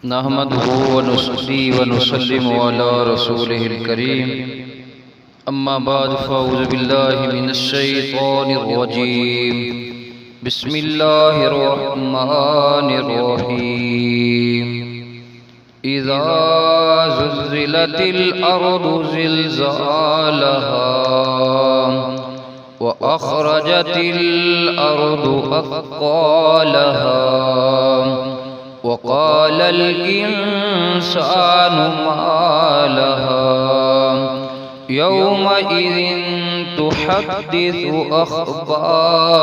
نحمده ونصلي ونسلم على رسوله الكريم أما بعد فأعوذ بالله من الشيطان الرجيم بسم الله الرحمن الرحيم إذا زلزلت الأرض زلزالها وأخرجت الأرض أثقالها وقال الإنسان ما لها يومئذ تحدث أخبارها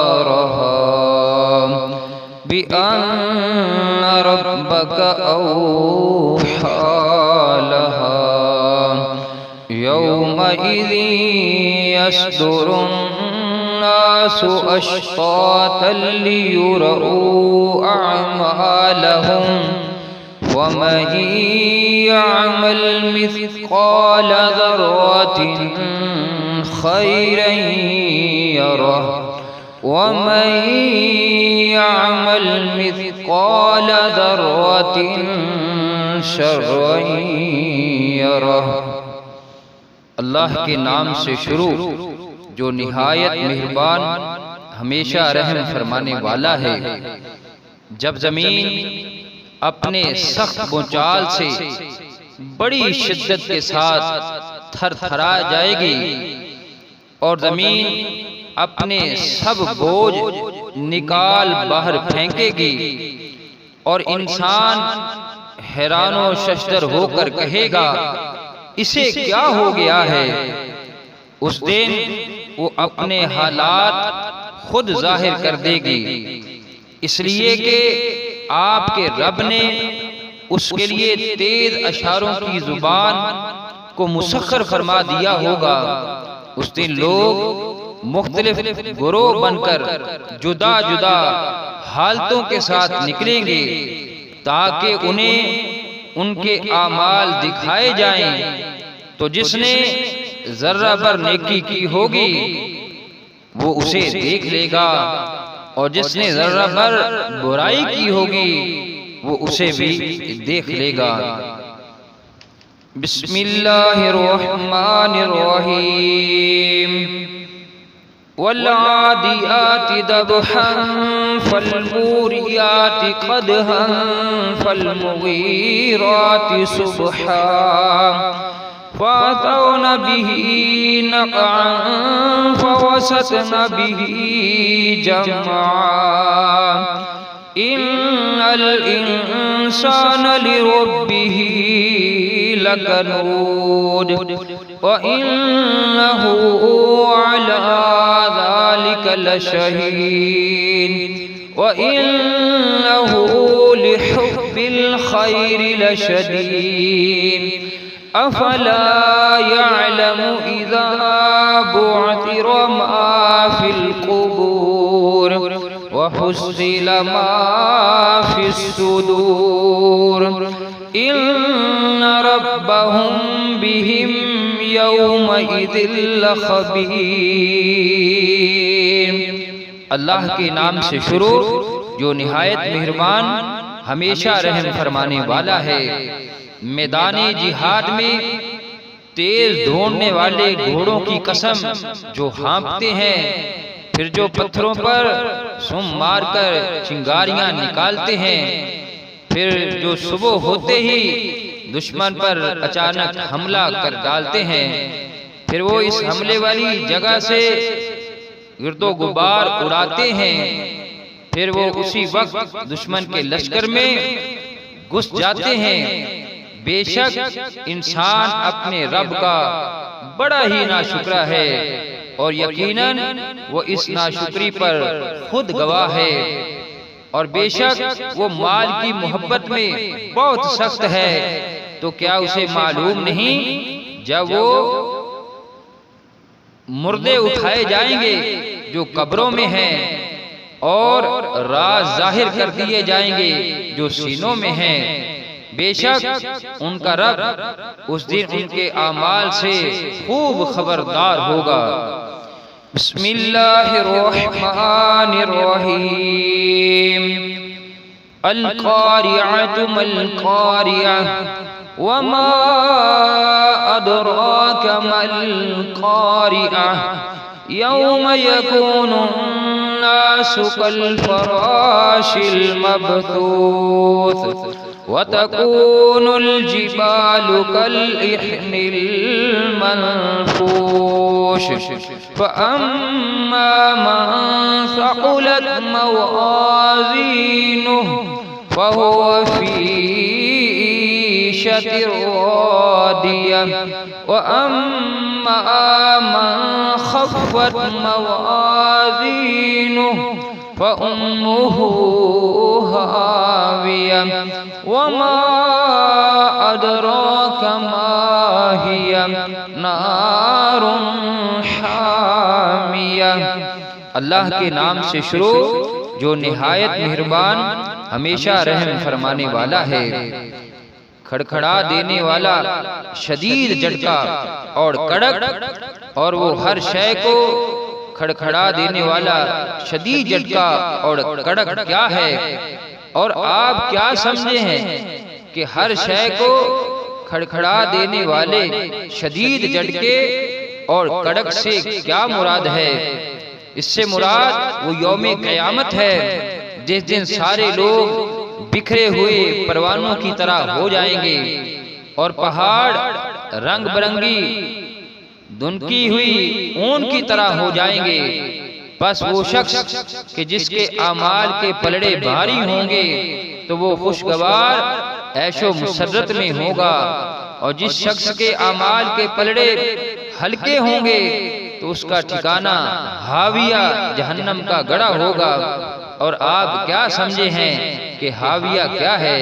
بأن ربك أوحى لها يومئذ يصدر الناس أشتاتا ليروا أعمالهم ومن يعمل مثقال ذرة خيرا يره ومن يعمل مثقال ذرة شرا يره۔ اللہ کے نام سے شروع جو نہایت مہربان ہمیشہ رحم فرمانے والا ہے۔ جب زمین اپنے سخت بھونچال سے بڑی شدت کے ساتھ تھر تھرا جائے گی اور زمین اپنے سب بوجھ نکال باہر پھینکے گی اور انسان حیران و ششدر ہو کر کہے گا اسے کیا ہو گیا ہے؟ اس دن وہ اپنے حالات خود ظاہر کر دے گی، اس لیے کہ آپ کے رب نے اس کے لیے تیز اشاروں کی زبان کو مسخر فرما دیا ہوگا۔ اس دن لوگ مختلف گروہ بن کر جدا جدا حالتوں کے ساتھ نکلیں گے تاکہ انہیں ان کے اعمال دکھائے جائیں، تو جس نے ذرہ بھر نیکی کی ہوگی وہ اسے دیکھ لے گا اور جس نے ذرہ بھر برائی کی ہوگی وہ اسے بھی دیکھ لے گا۔ بسم اللہ الرحمن الرحیم والعادیات ضبحا فالموریات قدحا فالمغیرات صبحا فأثرن به نقعا فوسطن به جمعا إن الإنسان لربه لكنود وإنه على ذلك لشهيد وإنه لحب الخير لشديد أفلا يعلم إذا بعثر ما في القبور وحصل ما في الصدور إن ربهم بهم يومئذ لخبير۔ اللہ کے نام سے شروع جو نہایت مہربان ہمیشہ رحم فرمانے والا ہے۔ میدان جہاد میں تیز دوڑنے والے گھوڑوں کی قسم جو ہانپتے ہیں، پھر جو پتھروں پر سم مار کر چنگاریاں نکالتے ہیں، پھر جو صبح ہوتے ہی دشمن پر اچانک حملہ کر ڈالتے ہیں، پھر وہ اس حملے والی جگہ سے گرد و غبار اڑاتے ہیں، پھر وہ اسی وقت دشمن کے لشکر میں گھس جاتے ہیں۔ بے شک انسان اپنے رب کا بڑا ہی ناشکرا ہے اور یقیناً وہ اس ناشکری پر خود گواہ ہے، اور بے شک وہ مال کی محبت میں بہت سخت ہے۔ تو کیا اسے معلوم نہیں جب وہ مردے اٹھائے جائیں گے جو قبروں میں ہیں اور راز ظاہر کر دیے جائیں گے جو سینوں میں ہیں، بے شک ان کا رب اس دن ان کے اعمال سے خوب خبردار ہوگا۔ بسم اللہ الرحمن الرحیم القارعة ما القارعة وما أدراك ما القارعة يوم يكون الناس كالفراش المبثوث وتكون الجبال كالإحن المنفوش فأما من ثقلت موازينه فهو في عيشة راضية وأما من خفت موازينه فأمه هاوية وما أدراك ما هي نار حامیہ۔ اللہ کے نام سے شروع جو نہایت مہربان ہمیشہ رحم فرمانے والا ہے۔ کھڑکھڑا دینے والا، شدید جھٹکا اور کڑک، اور وہ ہر شے کو کھڑکھڑا دینے والا شدید جھٹکا اور کڑک کیا ہے؟ اور آپ کیا سمجھے ہیں کہ ہر شے کو کھڑکھڑا دینے والے شدید جھٹکے اور کڑک سے کیا مراد ہے؟ اس سے مراد وہ یوم قیامت ہے جس دن سارے لوگ بکھرے ہوئے پروانوں کی طرح ہو جائیں گے اور پہاڑ رنگ برنگی دھنکی ہوئی اون کی طرح ہو جائیں گے۔ پس وہ شخص کہ جس کے اعمال کے پلڑے بھاری ہوں گے تو وہ خوشگوار عیش و مسرت میں ہوگا، اور جس شخص کے اعمال کے پلڑے ہلکے ہوں گے تو اس کا ٹھکانہ ہاویہ جہنم کا گڑھا ہوگا۔ اور آپ کیا سمجھے ہیں کہ ہاویہ کیا ہے؟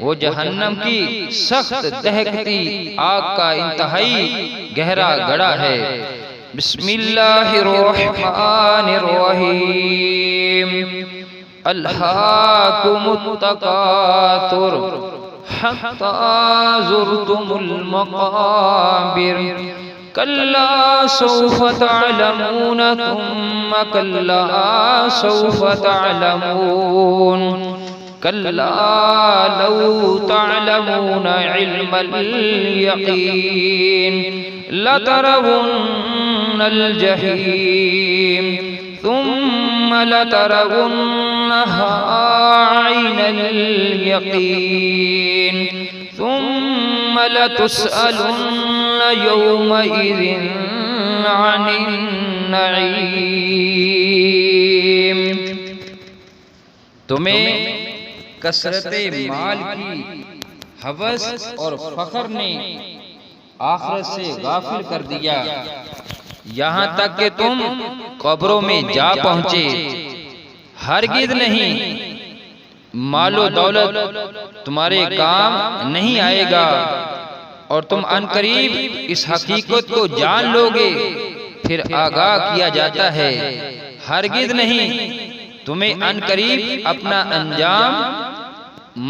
وہ جہنم کی سخت دہکتی آگ کا انتہائی گہرا گڑھا ہے۔ بسم اللہ الرحمن الرحیم۔ الہاکم التکاثر حتی زرتم المقابر کلا سوف تعلمون ثم کلا سوف تعلمون کلا لو تعلمون علم الیقین لترون الجحیم ثم لترونها عین الیقین ثم لتسألن يومئذ عن النعیم۔ تمہیں کثرت مال کی ہوس اور فخر نے آخرت سے غافل کر دیا، یہاں تک کہ تم قبروں میں جا پہنچے۔ ہرگز نہیں، مال و دولت تمہارے کام نہیں آئے گا، اور تم عنقریب اس حقیقت کو جان لوگے۔ پھر آگاہ کیا جاتا ہے، ہرگز نہیں، تمہیں عنقریب اپنا انجام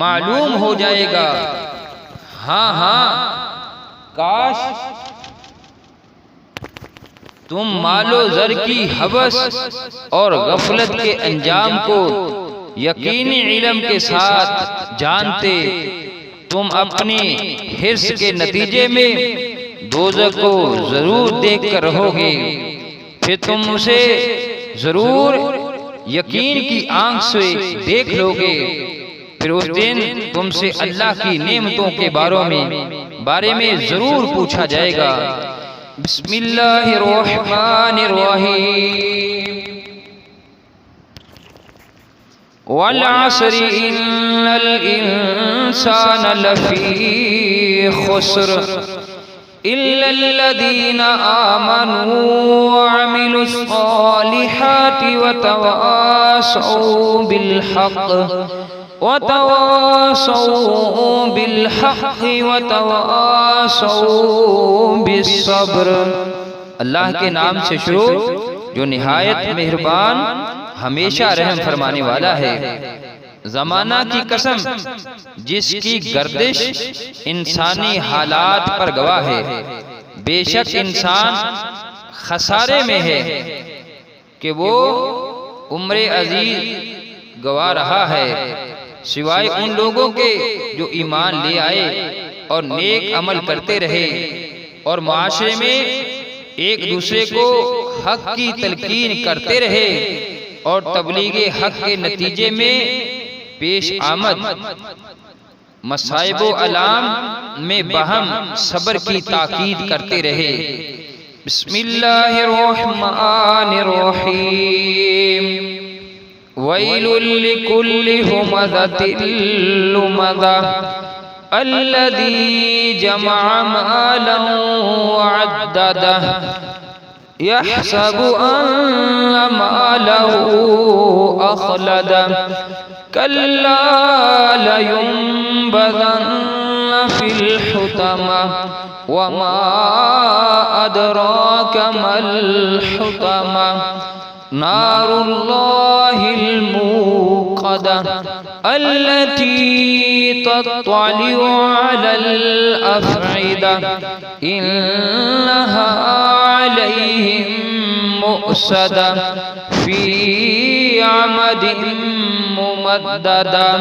معلوم ہو جائے گا۔ ہاں ہاں، کاش تم مال و زر کی ہوس اور غفلت کے انجام کو یقینی علم کے ساتھ جانتے، تم اپنی حرص کے نتیجے میں دوزخ کو ضرور دیکھ کر رہو گے، پھر تم اسے ضرور یقین کی آنکھ سے دیکھ لو گے۔ پھر اس دن تم سے اللہ کی نعمتوں کے بارے میں ضرور پوچھا جائے گا۔ بسم اللہ الرحمن الرحیم۔ والعصر ان الانسان لفی خسر الا الذین آمنوا وعملوا الصالحات وتواصوا بالحق وتواصوا بالصبر۔ اللہ کے نام سے شروع جو نہایت مہربان ہمیشہ رحم فرمانے والا ہے۔ زمانہ کی قسم جس کی گردش انسانی حالات پر گواہ ہے، بے شک انسان خسارے میں ہے کہ وہ عمر عزیز گوا رہا ہے، سوائے ان لوگوں کے جو ایمان لے آئے اور نیک عمل کرتے رہے اور معاشرے میں ایک دوسرے کو حق کی تلقین کرتے رہے اور تبلیغ حق کے نتیجے میں پیش آمد مصائب و آلام میں باہم صبر کی تاکید کرتے رہے۔ بسم اللہ الرحمن الرحیم۔ ویل لکل ہمزۃ لمزہ الذی جمع مالا وعددہ یحسب ان مالہ اخلدہ کلا لینبذن فی الحطمہ وما ادراک ما الحطمہ نار اللہ الموقدہ التي تطلع على الأفئدة إنها عليهم مؤصدة في عمد ممددة۔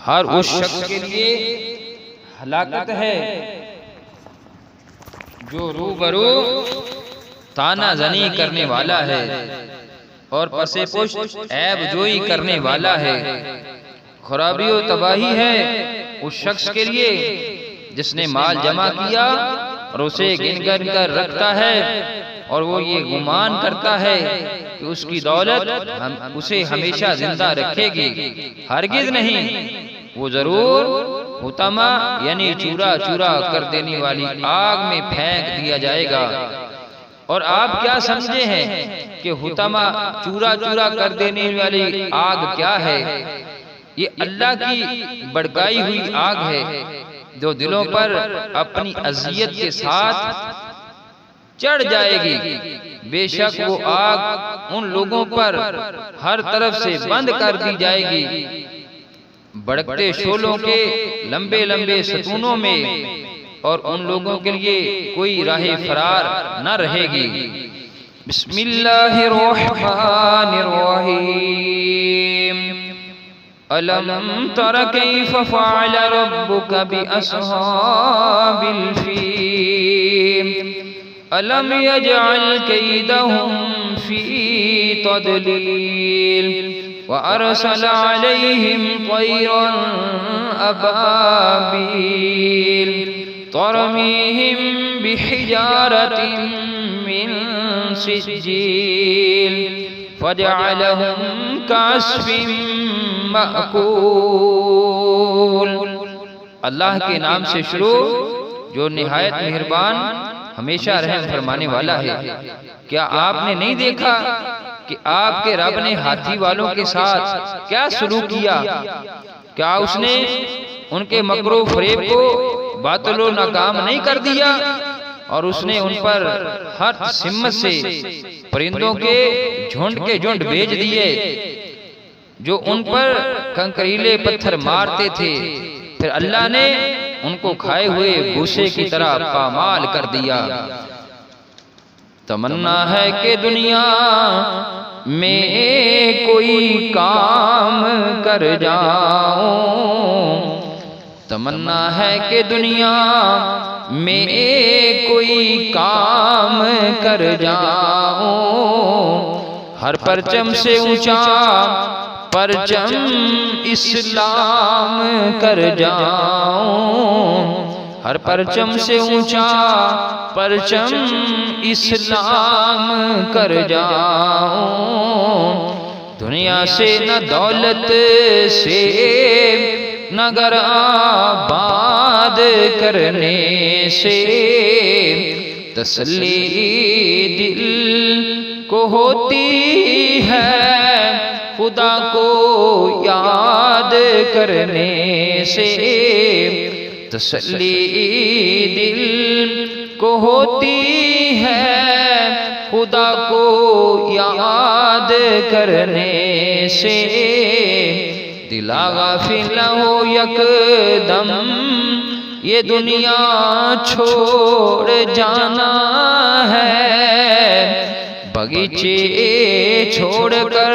ہر اس شخص کے لیے ہلاکت ہے جو روبرو تانا زنی کرنے والا ہے اور پس پشت عیب جوئی کرنے والا ہے۔ خرابی و تباہی ہے اس شخص کے لیے جس نے مال جمع کیا اور اسے گن گن کر رکھتا ہے اور وہ یہ گمان کرتا ہے کہ اس کی دولت اسے ہمیشہ زندہ رکھے گی۔ ہرگز نہیں، وہ ضرور حطمہ یعنی چورا چورا کر دینے والی آگ میں پھینک دیا جائے گا۔ اور آپ کیا سمجھے ہیں کہ حطمہ چورا چورا کر دینے والی آگ کیا ہے؟ یہ اللہ کی بڑکائی ہوئی آگ ہے جو دلوں پر اپنی اذیت کے ساتھ چڑھ جائے گی۔ بے شک وہ آگ ان لوگوں پر ہر طرف سے بند کر دی جائے گی، بڑکتے شعلوں کے لمبے لمبے ستونوں میں، اور ان لوگوں کے لیے کوئی راہ فرار نہ رہے گی۔ بسم اللہ الرحمن الرحیم۔ الم تر کیف فعل ربک باصحاب الفیل الم یجعل کیدہم فی تضلیل وارسل علیہم طیرا ابابیل ترمیہم بحجارۃ من سجیل فجعلہم کعصف مأکول۔ اللہ کے نام سے شروع جو نہایت مہربان ہمیشہ رحم فرمانے والا ہے۔ کیا آپ نے نہیں دیکھا کہ آپ کے رب نے ہاتھی والوں کے ساتھ کیا سلوک کیا؟ کیا اس نے ان کے مکر و فریب کو باطل و ناکام نہیں کر دیا؟ اور اس نے ان پر ہر سمت سے پرندوں کے جھنڈ بھیج دیے جو ان پر کنکریلے پتھر مارتے تھے، پھر اللہ نے ان کو کھائے ہوئے بھوسے کی طرح پامال کر دیا۔ تمنا ہے کہ دنیا میں کوئی کام کر جاؤں، تمنا ہے کہ دنیا میں کوئی کام کر جاؤں، ہر پرچم سے اونچا پرچم اسلام کر جاؤں، ہر پرچم سے اونچا پرچم اسلام کر جاؤں۔ دنیا سے نہ دولت سے نہ گھر آباد کرنے سے تسلی دل کو ہوتی ہے، خدا کو یاد کرنے سے تسلی دل کو ہوتی ہے، خدا کو یاد کرنے سے دلا غافل ہو یک دم یہ دنیا چھوڑ جانا ہے، بغیچے چھوڑ کر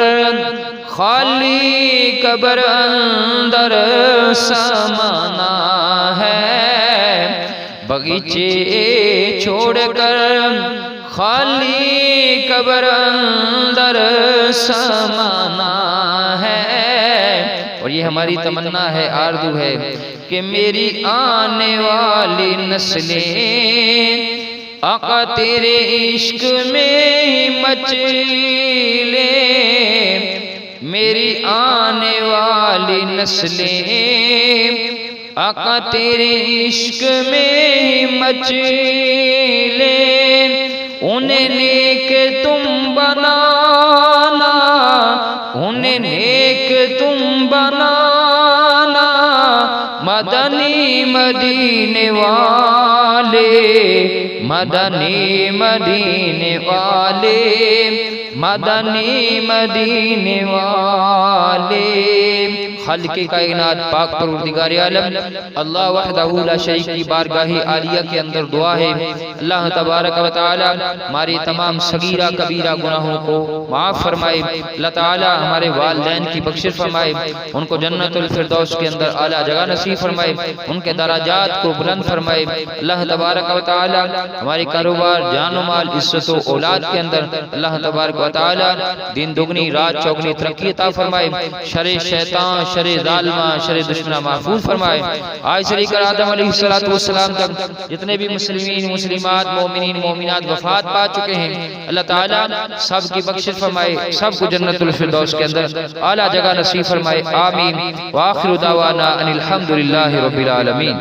خالی قبر اندر سمانا ہے، بغیچے چھوڑ کر خالی قبر اندر سمانا ہے۔ اور یہ ہماری تمنا ہے، آرزو ہے کہ میری آنے والی نسلیں آقا تیرے عشق میں مچلے، میری آنے والی نسلیں آقا تیرے عشق میں مچلے، انہیں نیک تم بنانا، انہیں نیک تم بنانا، مدنی مدینے والے، مدنی مدینے والے، مدنی مدینے والے۔ خالق کائنات پاک پروردگار عالم اللہ وحدہ لا شریک کی بارگاہ عالیہ کے اندر دعا ہے، اللہ تبارک و تعالی ہماری تمام صغیرہ کبیرہ گناہوں کو معاف فرمائے، اللہ تعالی ہمارے والدین کی بخشش فرمائے، ان کو جنت الفردوس کے اندر اعلیٰ جگہ نصیب فرمائے، ان کے درجات کو بلند فرمائے، اللہ تبارک و تعالی ہمارے کاروبار، جان و مال، عزت و اولاد کے اندر اللہ تبارک و تعالی دن دگنی رات چوگنی ترقی عطا فرمائے، شر شیطان، شر ظالمہ، شر دشمنہ محفوظ فرمائے۔ آج سے لے کر آدم علیہ السلام تک جتنے بھی مسلمین، مسلمات، مومنین، مومنات وفات پا چکے ہیں، اللہ تعالیٰ سب کی بخشش فرمائے، سب کو جنت الفردوس کے اندر اعلیٰ جگہ نصیب فرمائے، آمین۔ وآخر دعوانا ان الحمدللہ رب العالمین۔